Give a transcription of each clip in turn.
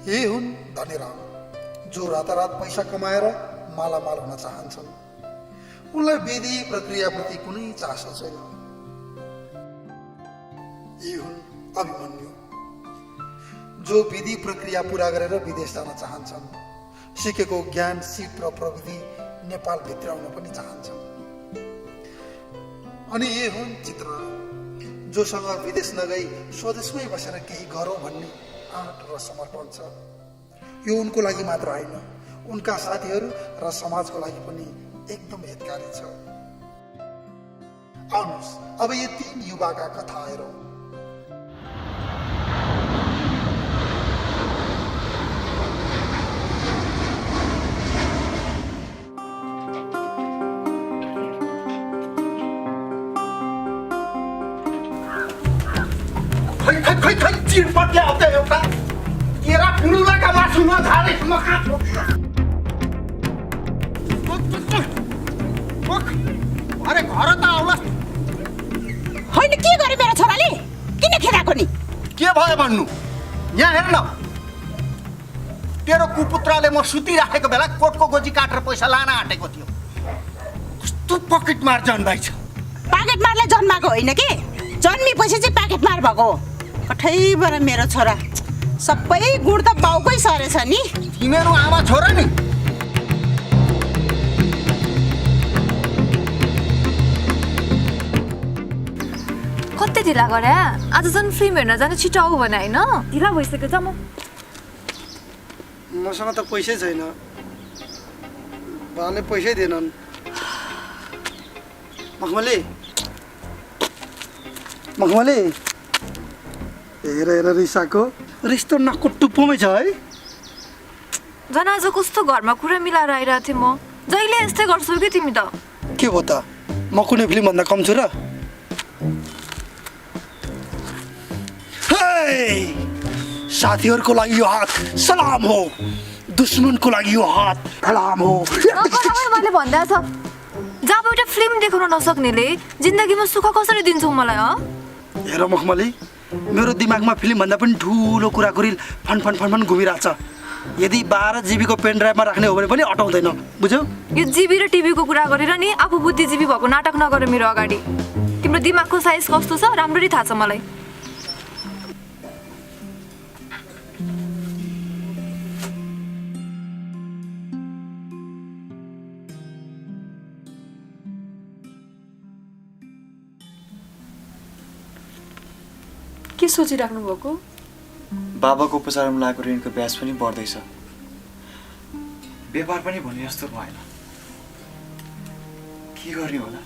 यही हुन् धनीराम, जो रातारात पैसा कमाएर मालामाल हुन चाहन्छन्। उनलाई विधि प्रक्रियाप्रति कुनै चासो छैन। यी हुन् अभिमन्यु, जो विधि प्रक्रिया पूरा गरेर विदेश जान चाहन्छन्। सिकेको ज्ञान, सिप र प्रविधि नेपाल भित्राउन पनि चाहन्छन्। अनि यी हुन् चित्र, जोसँग विदेश नगई स्वदेशमै बसेर केही गरौँ भन्ने आँट र समर्पण छ। यो उनको लागि मात्र होइन, उनका साथीहरू र समाजको लागि पनि एकदम हितकारी छ। आउनुहोस् अब यी तीन युवाका कथा हेरौँ। खै चिरपट्या आउँदा एउटा केरा पुनुलाका मासु नझाडे अरे घर त आउला। होइन, के गरे मेरो छोराले? किन खेदाको नि? के भयो भन्नु? यहाँ हेर न, तेरो कुपुत्राले म सुतिराखेको बेला कोटको गोजी काटेर पैसा लान आँटेको थियो। कस्तो पकेट मार जन्माइ छ। पाकेट मारले जन्माएको होइन कि, जन्मेपछि चाहिँ पाकेट मार भएको हो। कठैबाट मेरो छोरा सबै गुण त बाउकै सरेछ नि। तिमीहरू आमा छोरा नि। कति ढिला गरे? आज झन् फिल्म हेर्न जाने छिटो आऊ भने होइन? ढिला भइसक्यो त। मसँग त पैसै छैन, बाले पैसै दिएनन्। मखमली हेर हेर रिसाको रिस त नाकको टुप्पोमै छ है। झन् आज कस्तो घरमा कुरा मिलाएर आइरहेको थिएँ म। जहिले यस्तै गर्छौ कि तिमी त? के भयो त? म कुनै फिल्मभन्दा कम छु र? साथीहरूको लागि यो हात सलाम हो, दुश्मनको लागि यो हात सलाम हो। मैले भन्दा छ, जब एउटा फिल्म देखाउन नसक्नेले जिन्दगीमा सुख कसरी दिन्छौ मलाई? हेर मखमली, मेरो दिमागमा फिल्मभन्दा पनि ठुलो कुराकुरी फन घुमिरहेछ। यदि 12 जीबीको पेन ड्राइभमा राख्ने हो भने पनि अटाउँदैन, बुझ्यौ? यो जीबी र टिभीको कुरा गरेर नि आफू बुद्धिजीवी भएको नाटक नगर मेरो अगाडि। तिम्रो दिमागको साइज कस्तो छ राम्ररी थाहा छ मलाई। के सोचिराख्नु भएको? बाबाको उपचारमा लागेको ऋणको ब्याज पनि बढ्दैछ। व्यापार पनि भने जस्तो भएन। के गर्ने होला?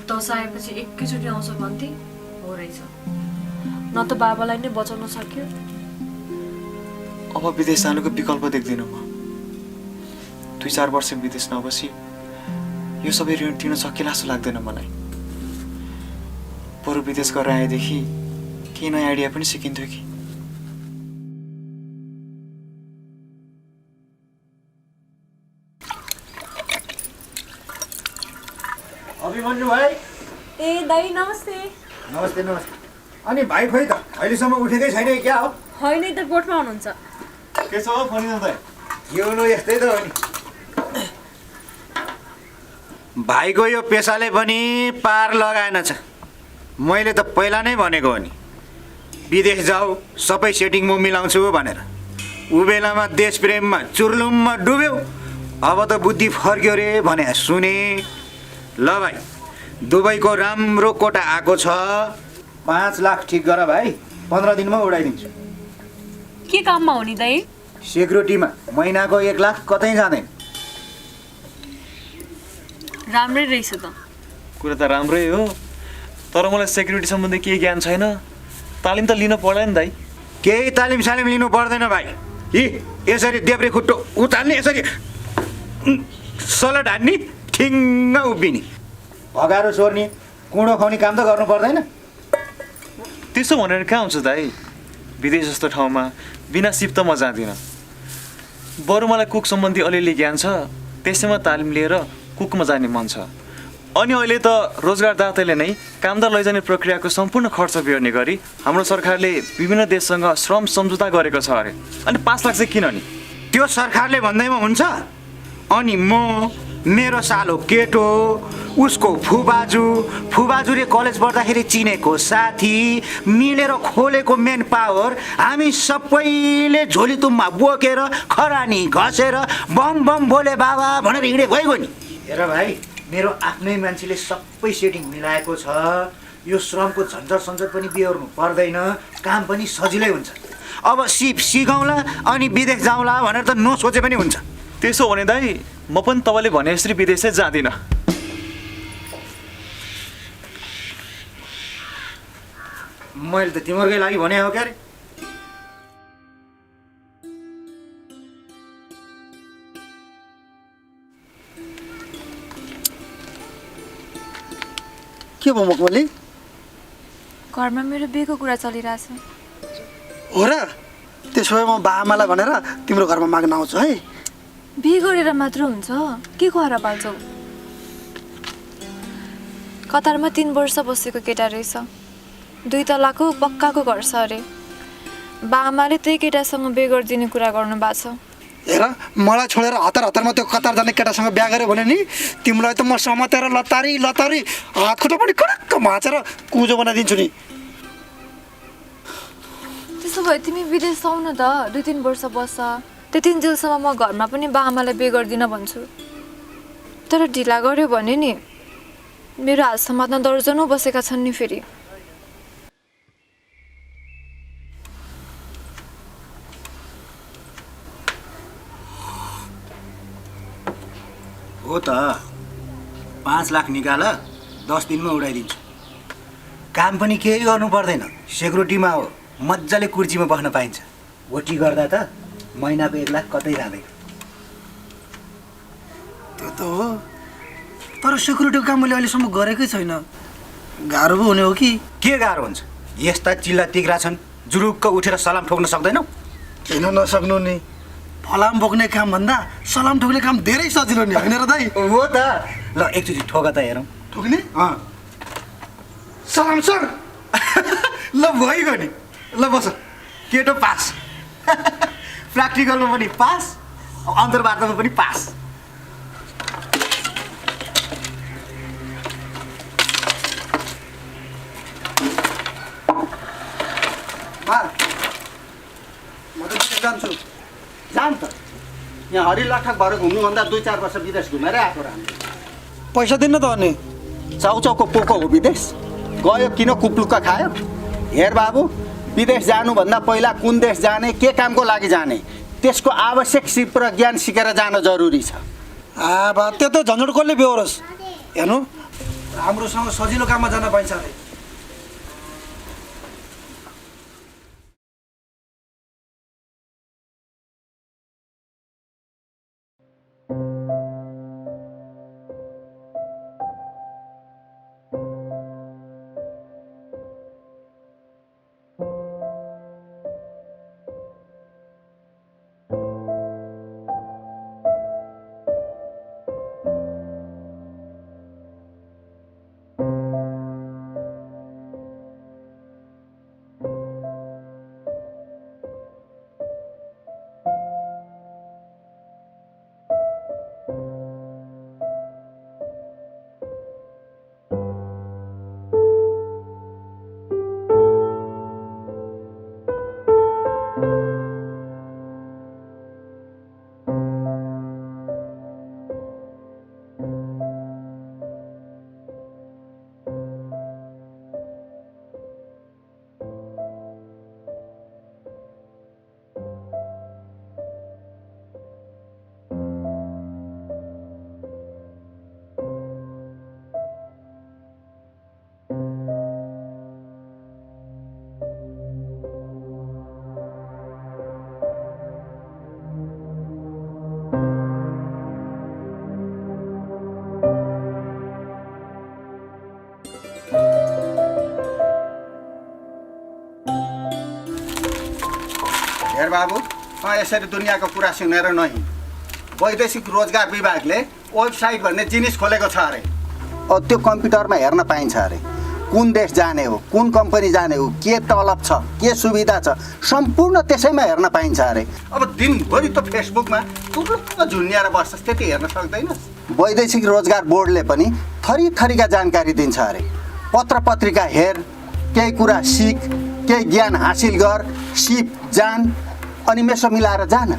दसैँ आएपछि एकैचोटि आउँछ भन्थे, हो रहेछ। न त बाबालाई नै बचाउन सक्यो। अब विदेश जानुको विकल्प देख्दिनँ म। 2-4 वर्ष विदेश नबसी यो सबै ऋण तिर्न सकिएला जस्तो लाग्दैन मलाई। बरु विदेश गरेर आएदेखि केही नयाँ आइडिया पनि सिकिन्थ्यो कि। अभिमन्यु भाइ। ए दाइ नमस्ते। नमस्ते नमस्ते। अनि भाइ खोइ त अहिलेसम्म उठेकै छैन क्या हो? होइन त कोर्टमा हुनुहुन्छ। के छ हो फनिदा दाइ? जिउनु यस्तै त हो नि। भाइको यो पेसाले पनि पार लगाएन छ। मैले त पहिला नै भनेको हो नि, विदेश जाऊ सबै सेटिङ म मिलाउँछु भनेर। ऊ बेलामा देश प्रेममा चुर्लुममा डुब्यौ। अब त बुद्धि फर्क्यो रे भने सुने। ल भाइ, दुबईको राम्रो कोटा आएको छ, 5 लाख ठिक गर भाइ, 15 दिनमा उडाइदिन्छु। के काममा हो नि दाइ? सेक्युरिटीमा महिनाको 1 लाख कतै जाँदैन। राम्रै रहेछ त। कुरा त राम्रै हो, तर मलाई सेक्युरिटी सम्बन्धी केही ज्ञान छैन। तालिम त लिन पर्दैन दाइ। केही तालिम सालिम लिनु पर्दैन भाइ। यी यसरी देब्रे खुट्टो उचाल्ने, यसरी सलट हान्ने, ठिङ्ग उभिने, भगारो सोर्ने, कुँडो खुवाउने काम त गर्नु पर्दैन। त्यसो भनेर कहाँ हुन्छ दाइ? विदेश जस्तो ठाउँमा बिना सिप त म जाँदिनँ। बरु मलाई कुक सम्बन्धी अलिअलि ज्ञान छ, त्यसैमा तालिम लिएर कुकमा जाने मन छ। अनि अहिले त रोजगारदाताले नै कामदार लैजाने प्रक्रियाको सम्पूर्ण खर्च बेहोर्ने गरी हाम्रो सरकारले विभिन्न देशसँग श्रम सम्झौता गरेको छ अरे। अनि 5 लाख चाहिँ किन नि? त्यो सरकारले भन्दैमा हुन्छ? अनि म मेरो सालो केटो उसको फुबाजुले कलेज पढ्दाखेरि चिनेको साथी मिलेर खोलेको मेन पावर हामी सबैले झोली तुम्मा बोकेर खरानी घसेर बम बम बोले बाबा भनेर हिँडे भइगयो नि। हेर भाइ, मेरो आफ्नै मान्छेले सबै सेटिङ मिलाएको छ। यो श्रमको झन्झट सन्झट पनि बिहोर्नु पर्दैन, काम पनि सजिलै हुन्छ। अब सिकौँला अनि विदेश जाउँला भनेर त नसोचे पनि हुन्छ। त्यसो भने दाइ म पनि तपाईँले भने यसरी विदेश चाहिँ जाँदिनँ। मैले त तिमीहरूकै लागि भने हो क्या रे। के भयो मकमली? घरमा मेरो बिहेको कुरा चलिरहेछ। हो र? त्यसो भए म बाआमालाई भनेर तिम्रो घरमा माग्न आउँछु है। बिहे गरेर मात्र हुन्छ? के खुवाएर पाल्छौ? कतारमा 3 वर्ष बसेको केटा रहेछ, 2 तलाको पक्काको घर छ अरे। बाआमाले त्यही केटासँग बिहे गरिदिने कुरा गर्नु भएको छ। हेर, मलाई छोडेर हतारमा त्यो कतार जाने केटासँग बिहा गऱ्यो भने नि तिमीलाई त म समातेर लतारी हात खुट्टा पनि कडक्क भाँचेर कुजो बनाइदिन्छु नि। त्यसो भए तिमी विदेश जाऊ न त, 2-3 वर्ष बस्छ। त्यति जेलसम्म म घरमा पनि बाआमालाई बिहे गर्दिनँ भन्छु। तर ढिला गऱ्यो भने नि मेरो हात समात्न दर्जनौँ बसेका छन् नि फेरि। हो त 5 लाख निकाल, 10 दिनमा उडाइदिन्छु। काम पनि केही गर्नु पर्दैन, सेक्युरिटीमा हो, मजाले कुर्चीमा बस्न पाइन्छ। ओटी गर्दा त महिनाको 1 लाख कतै जाँदैन। त्यो त हो, तर सेक्युरिटीको काम मैले अहिलेसम्म गरेकै छैन। गाह्रो पो हुने हो कि? के गाह्रो हुन्छ? यस्ता चिल्ला तिग्रा छन्, जुरुक्क उठेर सलाम ठोक्न सक्दैनौ? किन नसक्नु नि? फलाम बोक्ने काम भन्दा सलाम ठोक्ने काम धेरै सजिलो नि, होइन र दाइ? हो त। ल एकचोटि ठोक त हेरौँ। ठोक्ने? सलाम सर। ल भइगयो नि। ल बस, केटो पास। प्र्याक्टिकलमा पनि पास, अन्तर्वार्तामा पनि पास। म त विदेश जान्छु। जान त, यहाँ हरिलाठक भएर घुम्नुभन्दा 2-4 वर्ष विदेश घुमेरै आएको राम्रो। पैसा दिन्न त अनि? चाउचाउको पोको हो विदेश, गयो किन कुप्लुक्क खायो। हेर बाबु, विदेश जानुभन्दा पहिला कुन देश जाने, के कामको लागि जाने, त्यसको आवश्यक सिप र ज्ञान सिकेर जान जरुरी छ। बा त्यो त झन्झट कसले बेहोरोस्? हेर्नु, राम्रोसँग सजिलो काममा जान पाइन्छ अरे। हेर बाबु, यसरी दुनियाँको कुरा सुनेर नहिँ। वैदेशिक रोजगार विभागले वेबसाइट भन्ने जिनिस खोलेको छ अरे। त्यो कम्प्युटरमा हेर्न पाइन्छ अरे कुन देश जाने हो कुन कम्पनी जाने हो के तलब छ के सुविधा छ सम्पूर्ण त्यसैमा हेर्न पाइन्छ अरे। अब दिनभरि त फेसबुकमा टुक्लुक्क झुन्ड्याएर बस्छस् त्यति हेर्न सक्दैनस्। वैदेशिक रोजगार बोर्डले पनि थरी थरीका जानकारी दिन्छ अरे। पत्र पत्रिका हेर, केही कुरा सिक, केही ज्ञान हासिल गर, सिप जान अनि मेसो मिलाएर जान।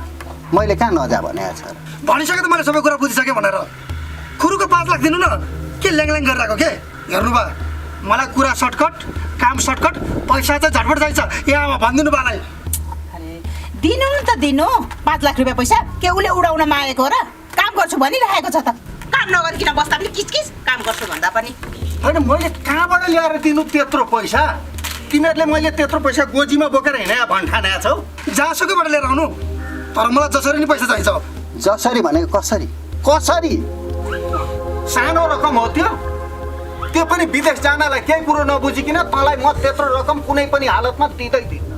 मैले कहाँ नजा भनेको छ भनिसके त मैले सबै कुरा बुझिसकेँ भनेर। खुरुको 5 लाख दिनु न, के ल्याङल्याङ गरिरहेको के हेर्नु बा। मलाई कुरा सर्टकट, काम सर्टकट, पैसा चाहिँ झटपट चाहिन्छ। यहाँ भनिदिनु बालाई। अरे दिनु नि त दिनु 5 लाख रुपियाँ पैसा के उसले उडाउन मागेको हो र? काम गर्छु भनिरहेको छ त। काम नगरिकन बस्दा पनि किचकिच, काम गर्छु भन्दा पनि। होइन मैले कहाँबाट ल्याएर दिनु त्यत्रो पैसा? तिमीहरूले मैले त्यत्रो पैसा गोजीमा बोकेर हिँडे भन्ठानेको छौ। जहाँसुकैबाट लिएर आउनु, तर मलाई जसरी नि पैसा चाहिन्छ। जसरी भनेको कसरी? कसरी? सानो रकम हो त्यो? त्यो पनि विदेश जानलाई केही कुरो नबुझिकन तँलाई म त्यत्रो रकम कुनै पनि हालतमा दिँदै दिन्न।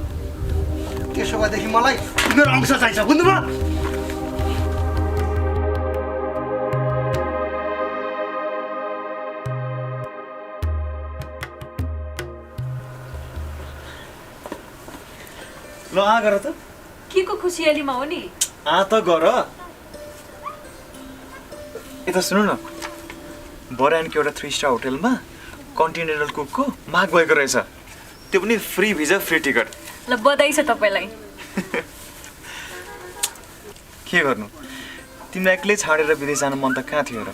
त्यसो भएदेखि मलाई मेरो अंश चाहिन्छ, बुझ्नुभयो? ल आ गर त। के को खुसियालीमा हो नि? आ त गर। यता सुन्नु न, बरानको एउटा 3 स्टार होटलमा कन्टिनेन्टल कुकको माग भएको रहेछ। त्यो पनि फ्री भिजा फ्री टिकट। ल बधाई छ तपाईँलाई। के गर्नु, तिमीलाई एक्लै छाडेर विदेश जानु मन त कहाँ थियो र?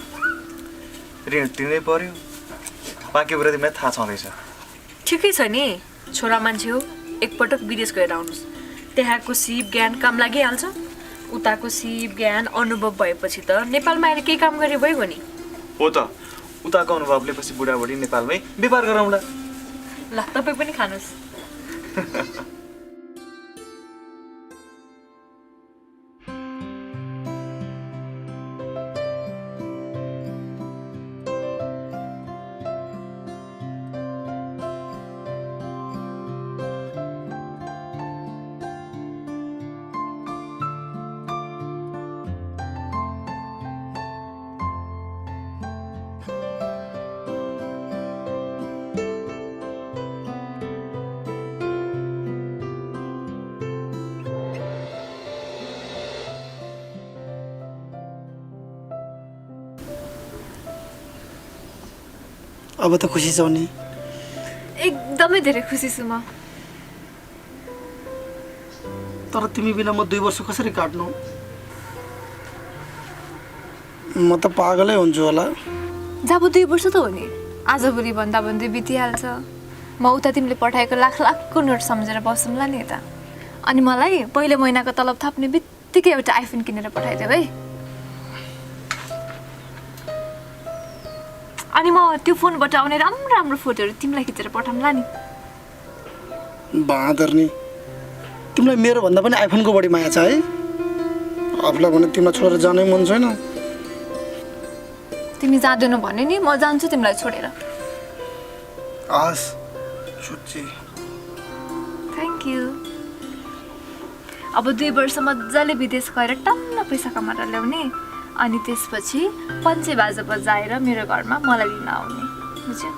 ऋण तिर्नै पर्यो, बाँकी कुरा तिमीलाई थाहा छँदैछ। ठिकै छ नि, छोरा मान्छे हो, एकपटक विदेश गएर आउनुहोस्। त्यहाँको सिप ज्ञान काम लागिहाल्छ। उताको सिप ज्ञान अनुभव भएपछि त नेपालमा आएर केही काम गरे भइगयो नि। हो त, उताको अनुभवले पछि बुढाबुढी नेपालमै व्यापार गरौँला। ल तपाईँ पनि खानुहोस्। अब त खुसी छौ नि? एकदमै धेरै खुसी छु म। तर तिमी बिना म 2 वर्ष कसरी काट्नु? म त पागलै हुन्छु होला। जब 2 वर्ष त हो नि, आजभोलि भन्दा भन्दै बितिहाल्छ। म उता तिमीले पठाएको लाखको नोट सम्झेर बसौँला नि यता। अनि मलाई पहिलो महिनाको तलब थाप्ने बित्तिकै एउटा आइफोन किनेर पठाइदेऊ है। अनि म त्यो फोनबाट आउने राम्रो राम्रो फोटोहरू तिमीलाई खिचेर पठाउँला नि। बहादुर नि, तिमीलाई मेरो भन्दा पनि आइफोनको बढी माया छ है? आफूलाई भने तिमीलाई छोडेर जानै मन छैन। तिमी जाँदैनौ भने नि म जान्छु तिमीलाई छोडेर। हस् छुच्ची। Thank you. अब 2 वर्ष मजाले विदेश गएर टन्न पैसा कमाएर ल्याउने, अनि त्यसपछि पञ्चे बाजा बजाएर मेरो घरमा मलाई लिन आउने, बुझ्यौ?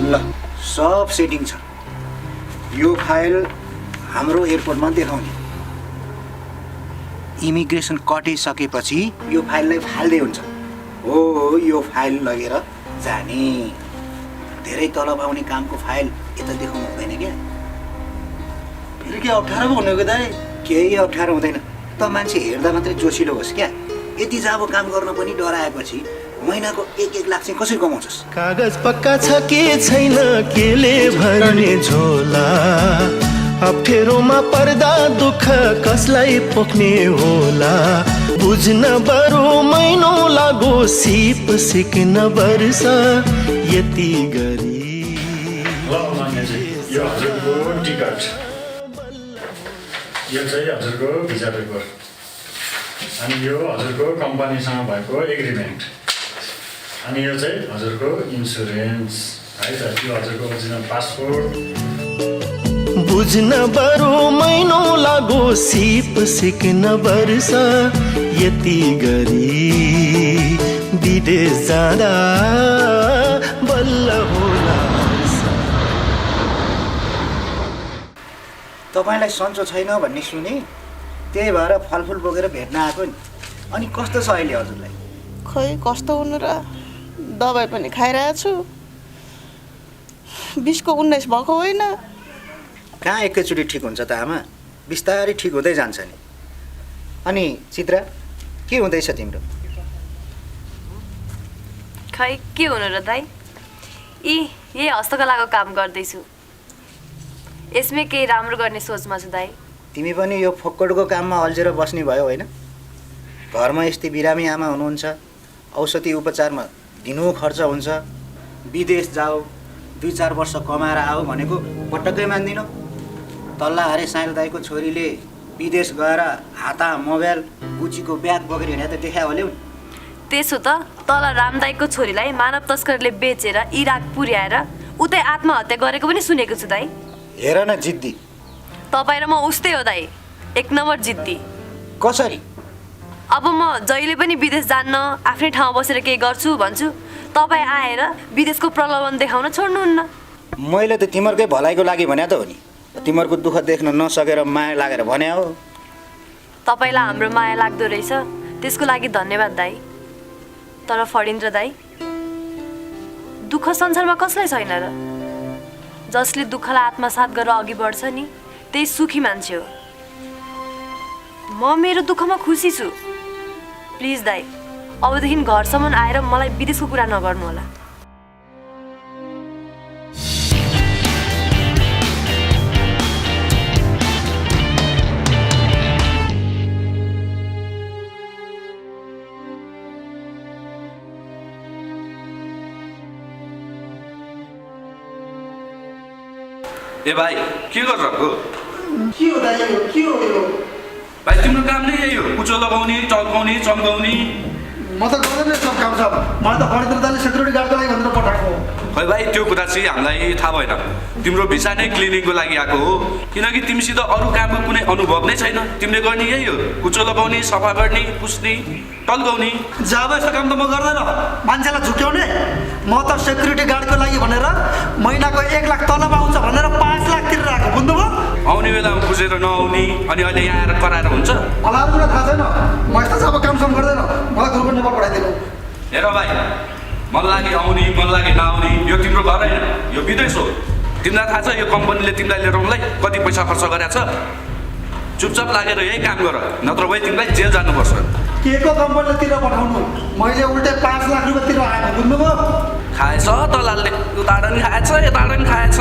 ल सब सेटिङ छ। यो फाइल हाम्रो एयरपोर्टमा देखाउने। इमिग्रेसन कटिसकेपछि यो फाइललाई फाल्दै हुन्छ। हो यो फाइल लगेर जाने। धेरै तलब आउने कामको फाइल यता देखाउनु हुँदैन क्या। फेरि के अप्ठ्यारो पो हुने हो कि दाइ? केही अप्ठ्यारो हुँदैन। त मान्छे हेर्दा मात्रै जोसिलो होस् क्या। यति जाबो काम गर्न पनि डराएपछि महिनाको 1-1 लाख चाहिँ कसरी कमाउँछस्? कागज पक्का छ के छैन केले भर्ने झोला, अप्ठ्यारोमा पर्दा दुःख कसलाई पोख्ने होला, बुझ्न बरु महिनो लागो सिप सिक्न वर्ष यति गरी। यो हजुरको टिकट, यो चाहिँ हजुरको भिजा पेपर, अनि यो हजुरको कम्पनीसँग भएको एग्रिमेन्ट, अनि यो चाहिँ हजुरको इन्सुरेन्स है त। यो हजुरको ओरिजिनल पासपोर्ट। बुझ्न बरु महिनो लागो सिप सिक्न वर्ष यति गरी, विदेश जाँदा बल्ल होला। तपाईँलाई सन्चो छैन भन्ने सुने, त्यही भएर फलफुल बोकेर भेट्न आएको नि। अनि कस्तो छ अहिले हजुरलाई? खै कस्तो हुनु र, दबाई पनि खाइरहेको छु। 20को 19 भएको होइन। कहाँ एकैचोटि ठिक हुन्छ त आमा, बिस्तारै ठिक हुँदै जान्छ नि। अनि चित्रा के हुँदैछ तिम्रो? खै के हुनु र दाइ, यही हस्तकलाको काम गर्दैछु। यसमै केही राम्रो गर्ने सोचमा छु दाइ। तिमी पनि यो फोक्कडको काममा अल्झेर बस्ने भयो होइन? घरमा यस्तै बिरामी आमा हुनुहुन्छ, औषधि उपचारमा दिनु खर्च हुन्छ। विदेश जाऊ, 2-4 वर्ष कमाएर आऊ भनेको पटक्कै मान्दिनौ। तल्ला हरे साइल दाईको छोरीले विदेश गएर हाता मोबाइल गुचीको ब्याग बोकेर हिँडे त देखायो होला। त्यसो त तल रामदाईको छोरीलाई मानव तस्करले बेचेर इराक पुर्याएर उतै आत्महत्या गरेको पनि सुनेको छु दाइ। हेर न जिद्दी। तपाईँ र म उस्तै हो दाइ, 1 नम्बर जिद्दी। कसरी? अब म जहिले पनि विदेश जान्न, आफ्नै ठाउँ बसेर केही गर्छु भन्छु, तपाईँ आएर विदेशको प्रलोभन देखाउन छोड्नुहुन्न। मैले त तिमीहरूकै भलाइको लागि भने त हो नि। तिमीहरूको दुःख देख्न नसकेर माया लागेर भने हो। तपाईँलाई हाम्रो माया लाग्दो रहेछ, त्यसको लागि धन्यवाद दाइ। तर फणिन्द्र दाइ, दुःख संसारमा कसलाई छैन र? जसले दुःखलाई आत्मसात गरेर अघि बढ्छ नि, त्यही सुखी मान्छे हो। म मेरो दुःखमा खुसी छु। प्लिज दाइ, अबदेखि घरसम्म आएर मलाई विदेशको कुरा नगर्नु होला। ए भाइ के गरिरहेको? के हो दाइ, के हो यो? भाइ तिम्रो काम नै यही हो, कुचो लगाउने, टल्काउने, चम्काउने। म त गर्दैन सब काम छ। मलाई त फणिन्द्र दाइले सेक्युरिटी गार्डको लागि भनेर पठाएको। खै भाइ त्यो कुरा चाहिँ हामीलाई थाहा भएन। तिम्रो भिसा नै क्लिनिङको लागि आएको हो, किनकि तिमीसित अरू कामको कुनै अनुभव नै छैन। तिमीले गर्ने यही हो, कुचो लगाउने, सफा गर्ने, पुस्ने, टल्काउने। जाब यस्तो काम त म गर्दैन। मान्छेलाई झुक्याउने। म त सेक्युरिटी गार्डको लागि भनेर महिनाको 1 लाख तलब आउँछ भनेर 5 लाख तिरेर आएको, बुझ्नुभयो? आउने बेलामा बुझेर नआउने, अनि अहिले यहाँ आएर कराएर हुन्छ? मलाई अरू कुरा थाहा छैन। म यस्तो सब काम गर्दैन। मलाई ग्रुपको नम्बर पठाइदिनु। हेर भाइ, मन लागि आउने, मन लागि नआउने, यो तिम्रो घर होइन, यो विदेश हो। तिमीलाई थाहा छ यो कम्पनीले तिमीलाई लिएर आउनलाई कति पैसा खर्च गरेको छ? चुपचाप लागेर यही काम गर, नत्र भए तिमीलाई जेल जानुपर्छ। के को कम्पनीले तिरेर पठाउनु? मैले उल्टै 5 लाख रुपियाँ तिरेर आएको, बुझ्नुभयो? खाएछ दलालले, उता नि खाएछ, यता नि खाएछ।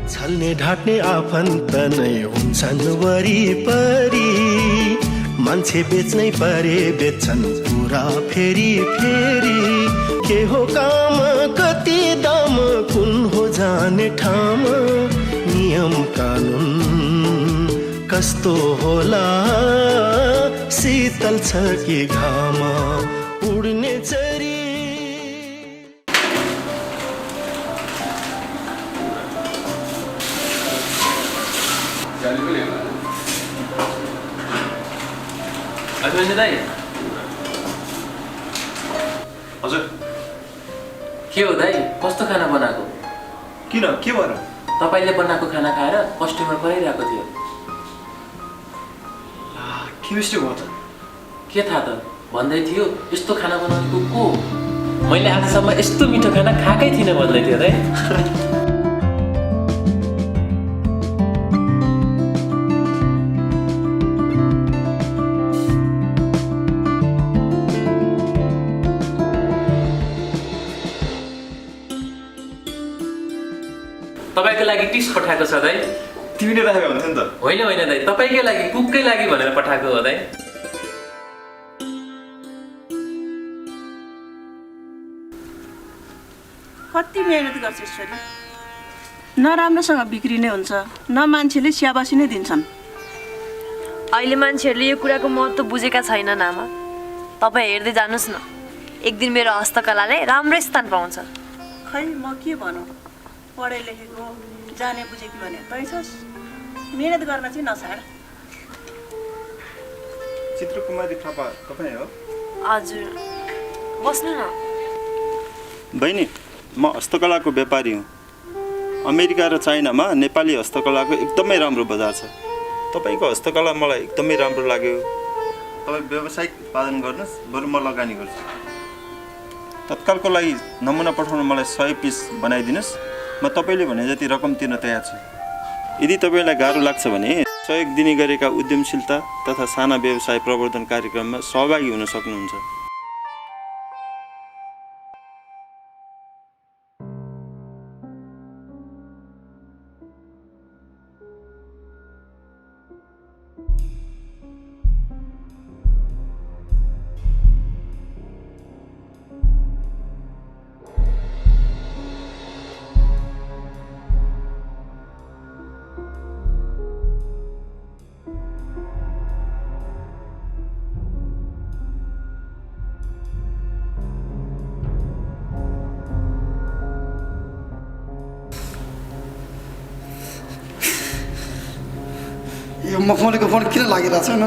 छल्ने ढाट्ने आफन्त नै हुन्छन् वरिपरि, मान्छे बेच्नै परे बेच्छन् पुरा फेरि फेरि। के हो काम, कति दाम, कुन हो जाने ठाम, नियम कानुन कस्तो होला, शीतल छ कि घाम उड्ने चरी। हजुर के हो दाइ, कस्तो खाना बनाएको? किन के भएर तपाईँले बनाएको खाना खाएर कस्टमर कराइरहेको थियो। के मिस्टेक भयो त? के थाहा त, भन्दै थियो यस्तो खाना बनाउनेको को हो? मैले आजसम्म यस्तो मिठो खाना खाएकै थिइनँ भन्दै थियो रे। तपाईँको लागि टिस पठाएको छ दाइ। तिमीले राखेको हुन्छ नि त। होइन होइन दाइ, तपाईँकै लागि, कुककै लागि भनेर पठाएको हो दाइ। कति मेहनत गर्छ यसरी, न राम्रोसँग बिक्री नै हुन्छ, न मान्छेले स्याबासी नै दिन्छन्। अहिले मान्छेहरूले यो कुराको महत्त्व बुझेका छैनन् आमा। तपाईँ हेर्दै जानुहोस् न, एक दिन मेरो हस्तकलाले राम्रो स्थान पाउँछ। खै म के भनौँ, पढे लेखेको जाने बुझेकी भने तै छस्, मेहनत गर्न चाहिँ नछाड। चित्रकुमारी थापा तपाईँ हो? हजुर, बस्नु न। बहिनी, म हस्तकलाको व्यापारी हुँ। अमेरिका र चाइनामा नेपाली हस्तकलाको एकदमै राम्रो बजार छ। तपाईँको हस्तकला मलाई एकदमै राम्रो लाग्यो। तपाईँ व्यावसायिक उत्पादन गर्नुहोस्, बरु म लगानी गर्छु। तत्कालको लागि नमुना पठाउन मलाई 100 पिस बनाइदिनुहोस्। म तपाईँले भने जति रकम तिर्न तयार छु। यदि तपाईँलाई गाह्रो लाग्छ भने सहयोग दिने गरेका उद्यमशीलता तथा साना व्यवसाय प्रवर्धन कार्यक्रममा सहभागी हुन सक्नुहुन्छ। यो मखमलीको फोन किन लागिरहेको छैन?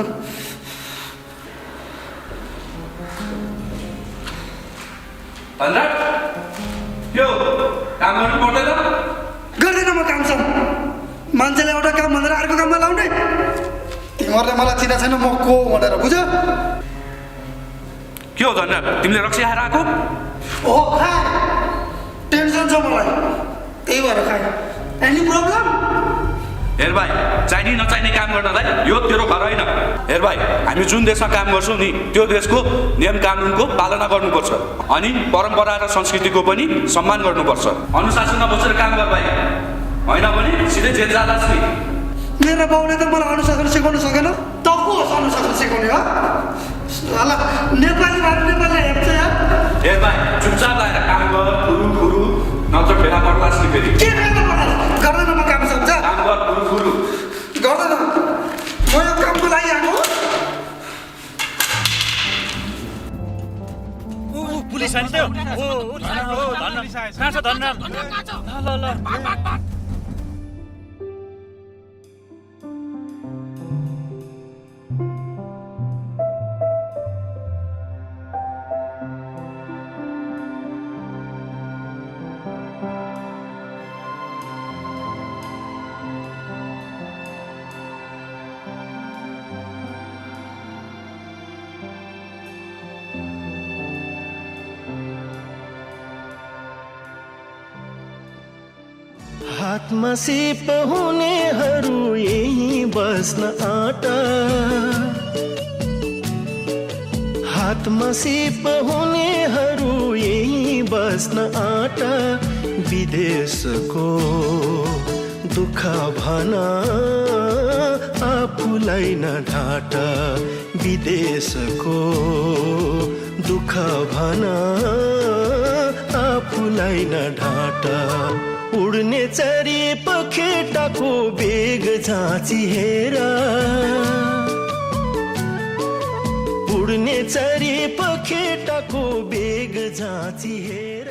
यो काम गर्नु पर्दैन? गर्दैन म काम सब। मान्छेले एउटा काम भनेर अर्को काममा लाउने। तिमीहरूले मलाई चिना छैन म को भनेर बुझ? के हो धन्य, तिमीले रक्सी खाएर आएको? ओहो खा, टेन्सन छ मलाई, त्यही भएर खाएँ। Any problem? हेर भाइ, चाहिने नचाहिने काम गर्नलाई यो तेरो घर होइन। हेर भाइ, हामी जुन देशमा काम गर्छौँ नि त्यो देशको नियम कानुनको पालना गर्नुपर्छ, अनि परम्परा र संस्कृतिको पनि सम्मान गर्नुपर्छ। अनुशासनमा बसेर काम गर भाइ, होइन भने सिधै जेल जालास् नि। मेरो बाउले त मलाई अनुशासन सिकाउनु सकेन, त को होस् अनुशासन सिकाउने हो? ल नेपाली भाइ नेपाली हेप्छ यार। हेर भाइ, चुपचाप लागेर काम गर, फुरु नत्र फेला पर्लास् नि फेरि। के फेला पर्लास्? गर्दैन म काम सक्छ? काम गर, फुरु गर्दैन, म यो कामको लागि आएको। पुलिस आइन्छ त्यो? ओ धन्न कहाँ छ धन्न? ल हातमा सिप हुनेहरू यही बस्न आँटा, हातमा सिप हुनेहरू यही बस्न आँटा। विदेशको दुःख भन आफूलाई न ढाँट, विदेशको दुःख भन आफूलाई न ढाँट। उड्ने चरी पखेटाको बेग झाँची हेर, उड्ने चरी पखेटाको बेग झाँची हेर।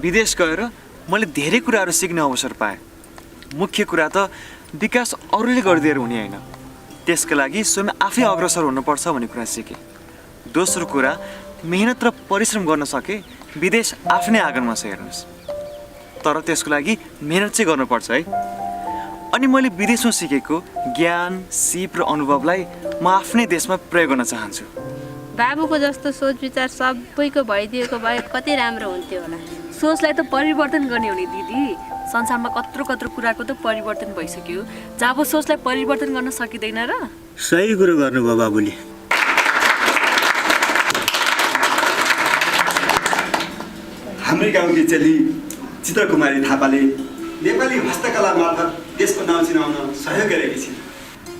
विदेश गएर मैले धेरै कुराहरू सिक्ने अवसर पाएँ। मुख्य कुरा त विकास अरूले गरिदिएर हुने होइन, त्यसका लागि स्वयं आफै अग्रसर हुनुपर्छ भन्ने कुरा सिकेँ। दोस्रो कुरा, मेहनत र परिश्रम गर्न सके विदेश आफ्नै आँगनमा छ हेर्नुहोस्, तर त्यसको लागि मेहनत चाहिँ गर्नुपर्छ है। अनि मैले विदेशमा सिकेको ज्ञान, सिप र अनुभवलाई म आफ्नै देशमा प्रयोग गर्न चाहन्छु। बाबुको जस्तो सोच विचार सबैको भइदिएको भए कति राम्रो हुन्थ्यो होला। सोचलाई त परिवर्तन गर्ने हो नि दिदी। संसारमा कत्रो कत्रो कुराको त परिवर्तन भइसक्यो, जब सोचलाई परिवर्तन गर्न सकिँदैन र। सही कुरो गर्नुभयो बाबुले। हाम्रै गाउँकी चेली चित्रकुमारी थापाले नेपाली हस्तकला मार्फत देशको नाउँ चिनाउन सहयोग गरेकी छिन्।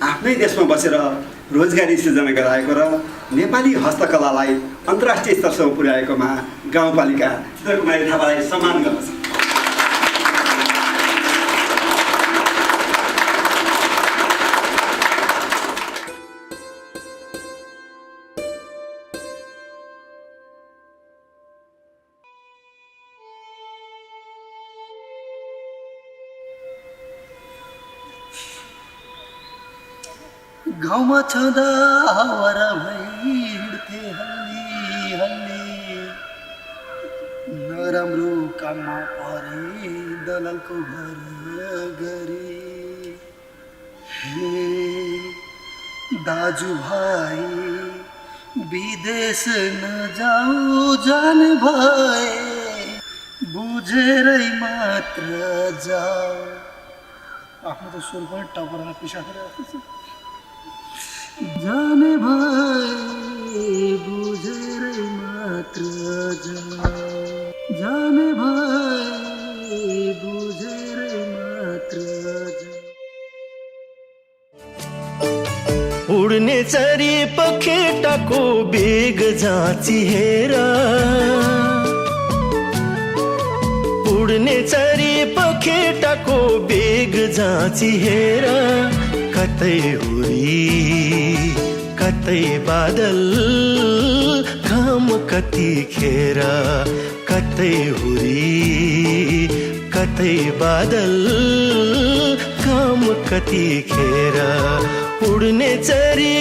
आफ्नै देशमा बसेर रोजगारी सृजना गराएको र नेपाली हस्तकलालाई अन्तर्राष्ट्रिय स्तरसम्म पुर्याएकोमा गाउँपालिका चित्रकुमारी थापालाई सम्मान गर्दछ। गाउँमा छँदा हावारा हिँड्थे हल्ली हल्ली, नराम्रो काममा परे दलालको घर गरे। हे दाजुभाइ विदेश नजाऊ जाने भए, बुझेरै मात्र जाऊ। आफ्नो त स्वर पनि टाउकोमा पिसा गरिरहेको छ। जाने भए बुझेरै मात्र जाऊ, जाने भए बुझेरै मात्र जाऊ। उड्ने चरी पखेटाको बेग जाँची हेर, उड्ने चरी पखेटाको बेग जाँची हेर। कतै हुरी कतै बादल घाम कतिखेर, कतै हुरी कतै बादल घाम कतिखेर। उड्ने चरी